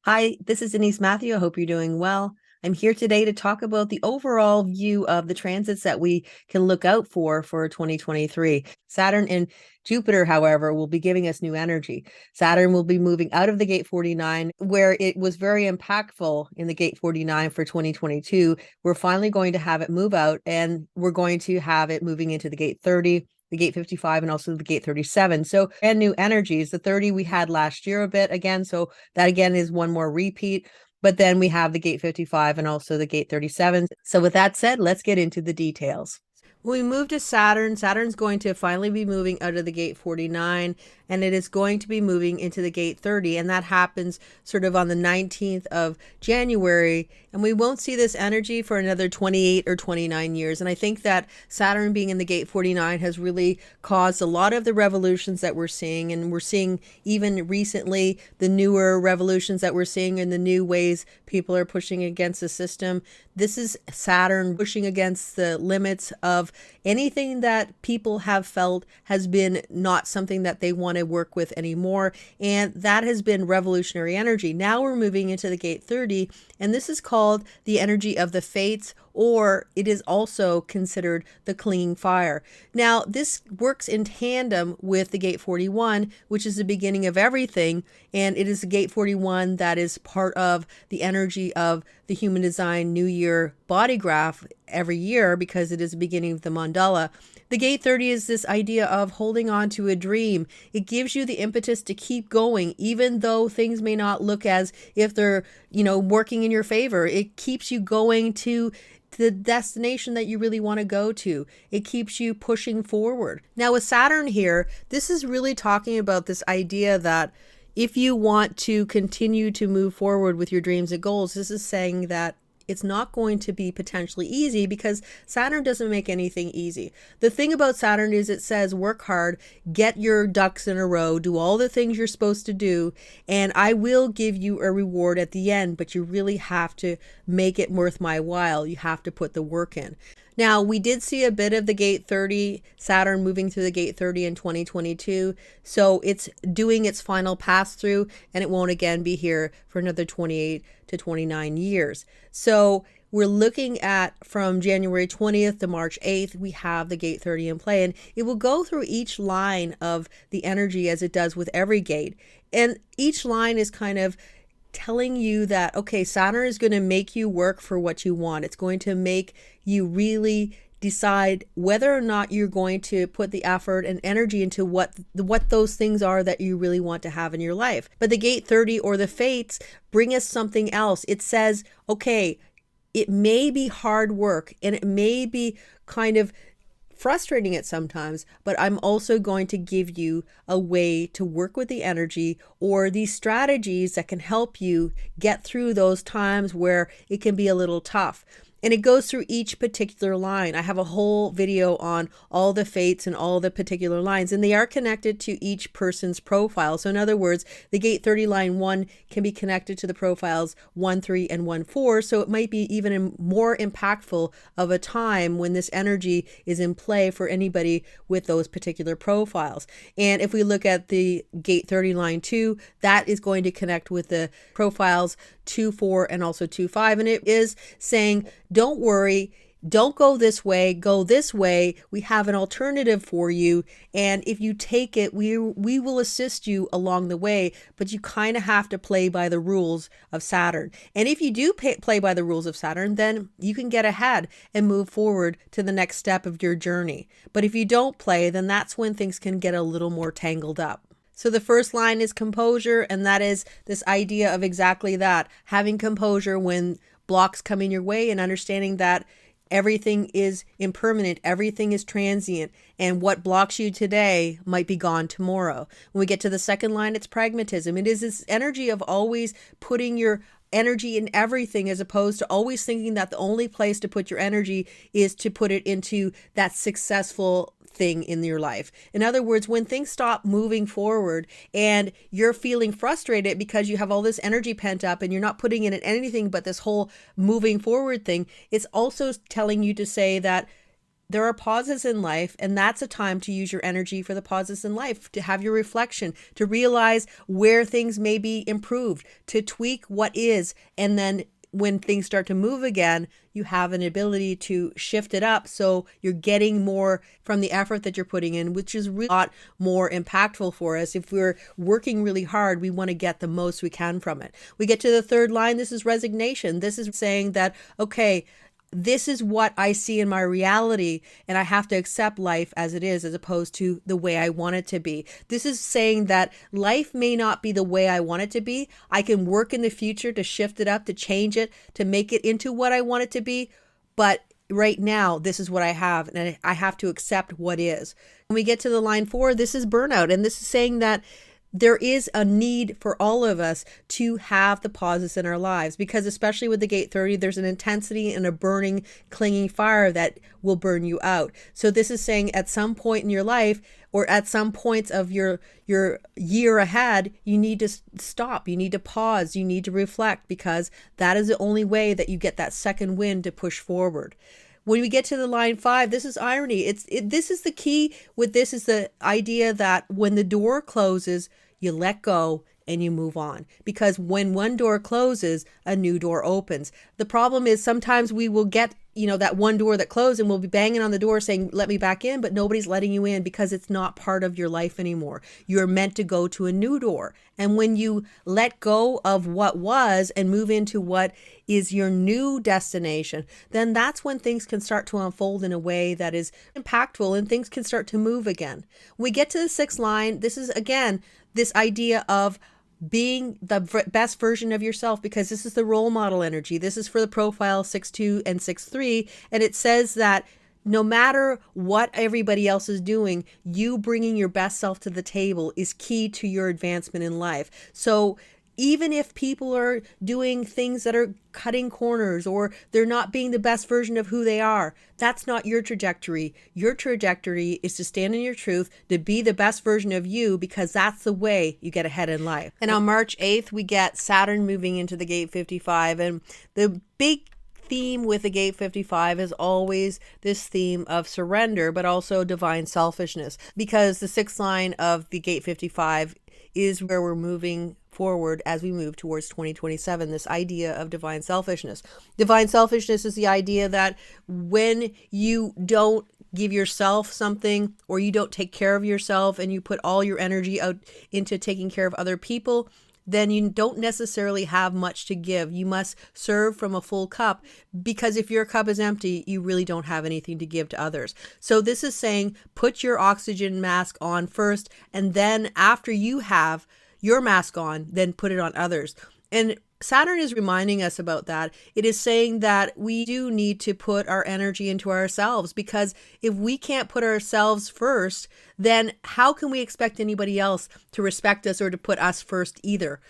Hi, this is Denise Matthew. I hope you're doing well. I'm here today to talk about the overall view of the transits that we can look out for 2023. Saturn and Jupiter, however, will be giving us new energy. Saturn will be moving out of the gate 49, where it was very impactful in the gate 49 for 2022. We're finally going to have it move out, and we're going to have it moving into the gate 30, the gate 55, and also the gate 37. So brand new energies. The 30 we had last year a bit again. So that again is one more repeat. But then we have the gate 55 and also the gate 37. So with that said, let's get into the details. When we move to Saturn, Saturn's going to finally be moving out of the gate 49, and it is going to be moving into the gate 30, and that happens sort of on the 19th of January, and we won't see this energy for another 28 or 29 years. And I think that Saturn being in the gate 49 has really caused a lot of the revolutions that we're seeing, and we're seeing even recently the newer revolutions that we're seeing in the new ways people are pushing against the system. This is Saturn pushing against the limits of anything that people have felt has been not something that they want to work with anymore. And that has been revolutionary energy. Now we're moving into the gate 30, and this is called the energy of the fates, or it is also considered the clinging fire. Now, this works in tandem with the gate 41, which is the beginning of everything, and it is the gate 41 that is part of the energy of the Humandesign New Year body graph every year, because it is the beginning of the mandala. The gate 30 is this idea of holding on to a dream. It gives you the impetus to keep going, even though things may not look as if they're, working in your favor. It keeps you going to the destination that you really want to go to. It keeps you pushing forward. Now with Saturn here, this is really talking about this idea that if you want to continue to move forward with your dreams and goals, this is saying that it's not going to be potentially easy, because Saturn doesn't make anything easy. The thing about Saturn is it says work hard, get your ducks in a row, do all the things you're supposed to do, and I will give you a reward at the end, but you really have to make it worth my while. You have to put the work in. Now, we did see a bit of the gate 30, Saturn moving through the gate 30 in 2022. So it's doing its final pass through, and it won't again be here for another 28 to 29 years. So we're looking at from January 20th to March 8th, we have the gate 30 in play, and it will go through each line of the energy as it does with every gate. And each line is kind of telling you that, okay, Saturn is going to make you work for what you want. It's going to make you really decide whether or not you're going to put the effort and energy into what those things are that you really want to have in your life. But the gate 30 or the fates bring us something else. It says, okay, it may be hard work and it may be kind of frustrating it sometimes, but I'm also going to give you a way to work with the energy or these strategies that can help you get through those times where it can be a little tough. And it goes through each particular line. I have a whole video on all the fates and all the particular lines, and they are connected to each person's profile. So in other words, the gate 30 line 1 can be connected to the profiles 1, 3, and 1, 4. So it might be even more impactful of a time when this energy is in play for anybody with those particular profiles. And if we look at the gate 30 line 2, that is going to connect with the profiles 2, 4, and also 2, 5. And it is saying, don't worry, don't go this way, go this way. We have an alternative for you. And if you take it, we will assist you along the way, but you kind of have to play by the rules of Saturn. And if you do play by the rules of Saturn, then you can get ahead and move forward to the next step of your journey. But if you don't play, then that's when things can get a little more tangled up. So the first line is composure, and that is this idea of exactly that, having composure when blocks come in your way and understanding that everything is impermanent, everything is transient, and what blocks you today might be gone tomorrow. When we get to the second line, it's pragmatism. It is this energy of always putting your energy in everything, as opposed to always thinking that the only place to put your energy is to put it into that successful thing in your life. In other words, when things stop moving forward and you're feeling frustrated because you have all this energy pent up and you're not putting in anything but this whole moving forward thing, it's also telling you to say that there are pauses in life, and that's a time to use your energy for the pauses in life, to have your reflection, to realize where things may be improved, to tweak what is, and then when things start to move again, you have an ability to shift it up so you're getting more from the effort that you're putting in, which is really a lot more impactful for us. If we're working really hard, we want to get the most we can from it. We get to the third line. This is resignation. This is saying that, okay, this is what I see in my reality, and I have to accept life as it is, as opposed to the way I want it to be. This is saying that life may not be the way I want it to be. I can work in the future to shift it up, to change it, to make it into what I want it to be. But right now, this is what I have, and I have to accept what is. When we get to the line 4, this is burnout. And this is saying that there is a need for all of us to have the pauses in our lives, because especially with the gate 30, there's an intensity and a burning, clinging fire that will burn you out. So this is saying at some point in your life, or at some points of your year ahead, you need to stop, you need to pause, you need to reflect, because that is the only way that you get that second wind to push forward. When we get to the line 5, this is irony. This is the key with this, is the idea that when the door closes, you let go and you move on. Because when one door closes, a new door opens. The problem is sometimes we will get, that one door that closed, and we'll be banging on the door saying, let me back in, but nobody's letting you in because it's not part of your life anymore. You're meant to go to a new door. And when you let go of what was and move into what is your new destination, then that's when things can start to unfold in a way that is impactful and things can start to move again. When we get to the 6th line, this is again this idea of being the best version of yourself, because this is the role model energy. This is for the profile 6-2 and 6-3. And it says that no matter what everybody else is doing, you bringing your best self to the table is key to your advancement in life. So even if people are doing things that are cutting corners, or they're not being the best version of who they are, that's not your trajectory. Your trajectory is to stand in your truth, to be the best version of you, because that's the way you get ahead in life. And on March 8th, we get Saturn moving into the gate 55. And the big theme with the gate 55 is always this theme of surrender, but also divine selfishness, because the 6th line of the gate 55 is where we're moving forward as we move towards 2027, this idea of divine selfishness. Divine selfishness is the idea that when you don't give yourself something, or you don't take care of yourself, and you put all your energy out into taking care of other people, then you don't necessarily have much to give. You must serve from a full cup, because if your cup is empty, you really don't have anything to give to others. So this is saying, put your oxygen mask on first, and then after you have your mask on, then put it on others. And Saturn is reminding us about that. It is saying that we do need to put our energy into ourselves, because if we can't put ourselves first, then how can we expect anybody else to respect us or to put us first either?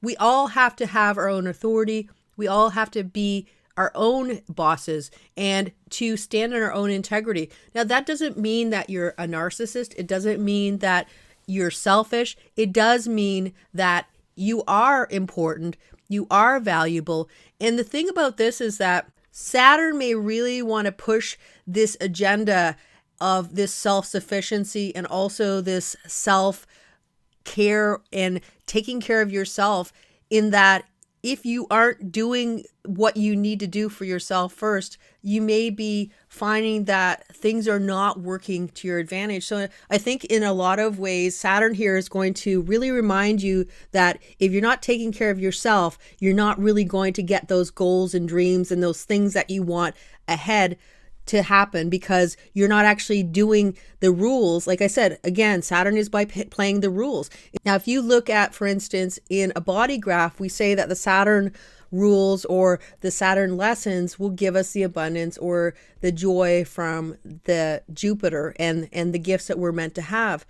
We all have to have our own authority. We all have to be our own bosses and to stand in our own integrity. Now, that doesn't mean that you're a narcissist. It doesn't mean that you're selfish. It does mean that you are important, you are valuable. And the thing about this is that Saturn may really want to push this agenda of this self-sufficiency, and also this self-care and taking care of yourself, in that if you aren't doing what you need to do for yourself first, you may be finding that things are not working to your advantage. So I think in a lot of ways, Saturn here is going to really remind you that if you're not taking care of yourself, you're not really going to get those goals and dreams and those things that you want ahead to happen, because you're not actually doing the rules. Like I said, again, Saturn is by playing the rules. Now, if you look at, for instance, in a body graph, we say that the Saturn rules or the Saturn lessons will give us the abundance or the joy from the Jupiter and the gifts that we're meant to have.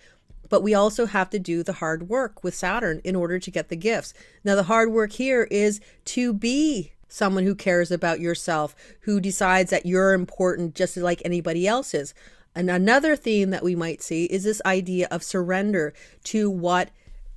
But we also have to do the hard work with Saturn in order to get the gifts. Now, the hard work here is to be someone who cares about yourself, who decides that you're important just like anybody else is. And another theme that we might see is this idea of surrender to what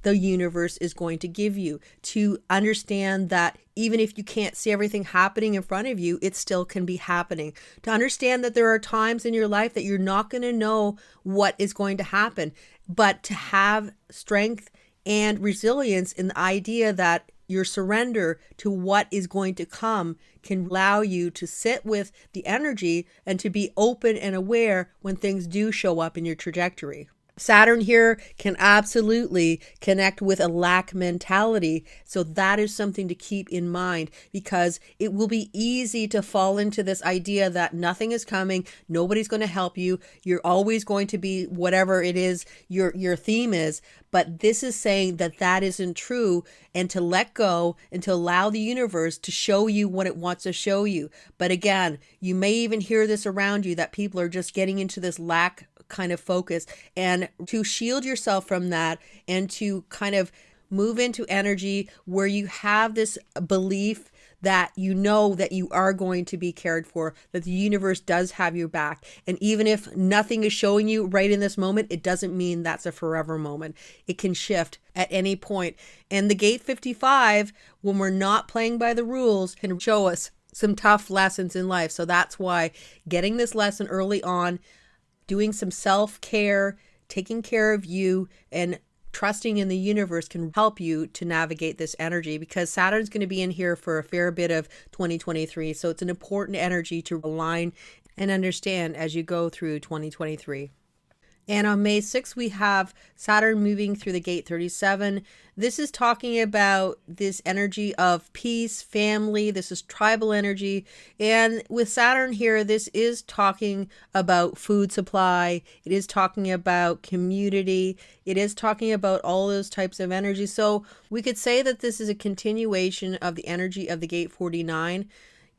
the universe is going to give you, to understand that even if you can't see everything happening in front of you, it still can be happening. To understand that there are times in your life that you're not going to know what is going to happen, but to have strength and resilience in the idea that your surrender to what is going to come can allow you to sit with the energy and to be open and aware when things do show up in your trajectory. Saturn here can absolutely connect with a lack mentality. So that is something to keep in mind, because it will be easy to fall into this idea that nothing is coming, nobody's going to help you, you're always going to be whatever it is your theme is. But this is saying that that isn't true, and to let go and to allow the universe to show you what it wants to show you. But again, you may even hear this around you, that people are just getting into this lack kind of focus, and to shield yourself from that and to kind of move into energy where you have this belief that you know that you are going to be cared for, that the universe does have your back. And even if nothing is showing you right in this moment, it doesn't mean that's a forever moment. It can shift at any point. And the gate 55, when we're not playing by the rules, can show us some tough lessons in life. So that's why getting this lesson early on, doing some self-care, taking care of you, and trusting in the universe can help you to navigate this energy, because Saturn's going to be in here for a fair bit of 2023. So it's an important energy to align and understand as you go through 2023. And on May 6th, we have Saturn moving through the gate 37. This is talking about this energy of peace, family. This is tribal energy. And with Saturn here, this is talking about food supply. It is talking about community. It is talking about all those types of energy. So we could say that this is a continuation of the energy of the gate 49.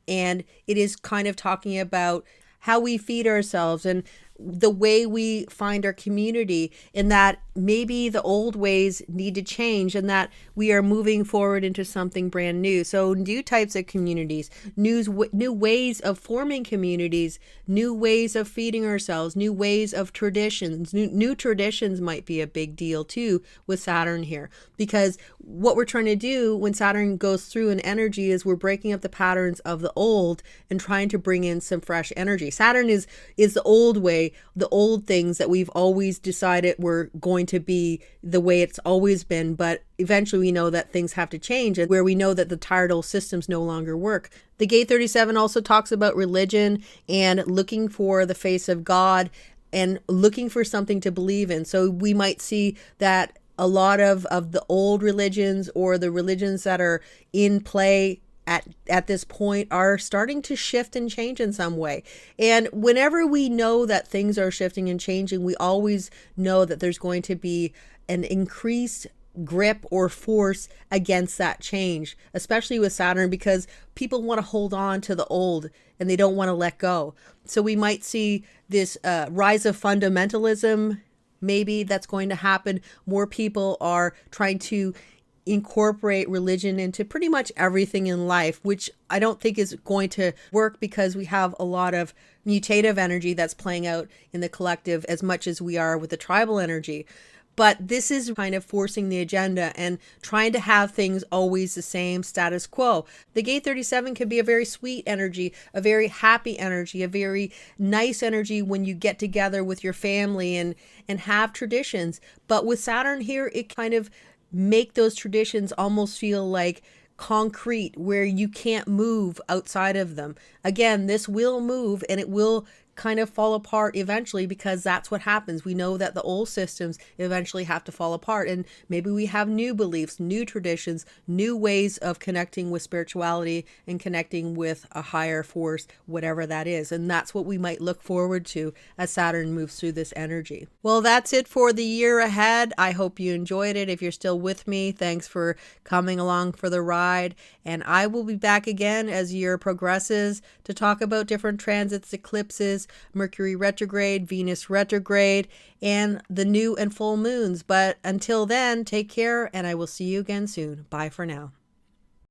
And it is kind of talking about how we feed ourselves and the way we find our community, and that maybe the old ways need to change and that we are moving forward into something brand new. So new types of communities, new ways of forming communities, new ways of feeding ourselves, new ways of traditions. New traditions might be a big deal too with Saturn here, because what we're trying to do when Saturn goes through an energy is we're breaking up the patterns of the old and trying to bring in some fresh energy. Saturn is the old way, the old things that we've always decided were going to be the way it's always been, but eventually we know that things have to change, and where we know that the tired old systems no longer work. The gate 37 also talks about religion and looking for the face of God and looking for something to believe in. So we might see that a lot of the old religions, or the religions that are in play at this point, are starting to shift and change in some way. And whenever we know that things are shifting and changing, we always know that there's going to be an increased grip or force against that change, especially with Saturn, because people want to hold on to the old and they don't want to let go. So we might see this rise of fundamentalism. Maybe that's going to happen. More people are trying to incorporate religion into pretty much everything in life, which I don't think is going to work, because we have a lot of mutative energy that's playing out in the collective as much as we are with the tribal energy. But this is kind of forcing the agenda and trying to have things always the same, status quo. The gate 37 can be a very sweet energy, a very happy energy, a very nice energy when you get together with your family and have traditions. But with Saturn here, it kind of make those traditions almost feel like concrete, where you can't move outside of them. Again, this will move and it will kind of fall apart eventually, because that's what happens. We know that the old systems eventually have to fall apart, and maybe we have new beliefs, new traditions, new ways of connecting with spirituality and connecting with a higher force, whatever that is. And that's what we might look forward to as Saturn moves through this energy. Well, that's it for the year ahead. I hope you enjoyed it. If you're still with me, thanks for coming along for the ride. And I will be back again as the year progresses to talk about different transits, eclipses, Mercury retrograde, Venus retrograde, and the new and full moons. But until then, take care, and I will see you again soon. Bye for now.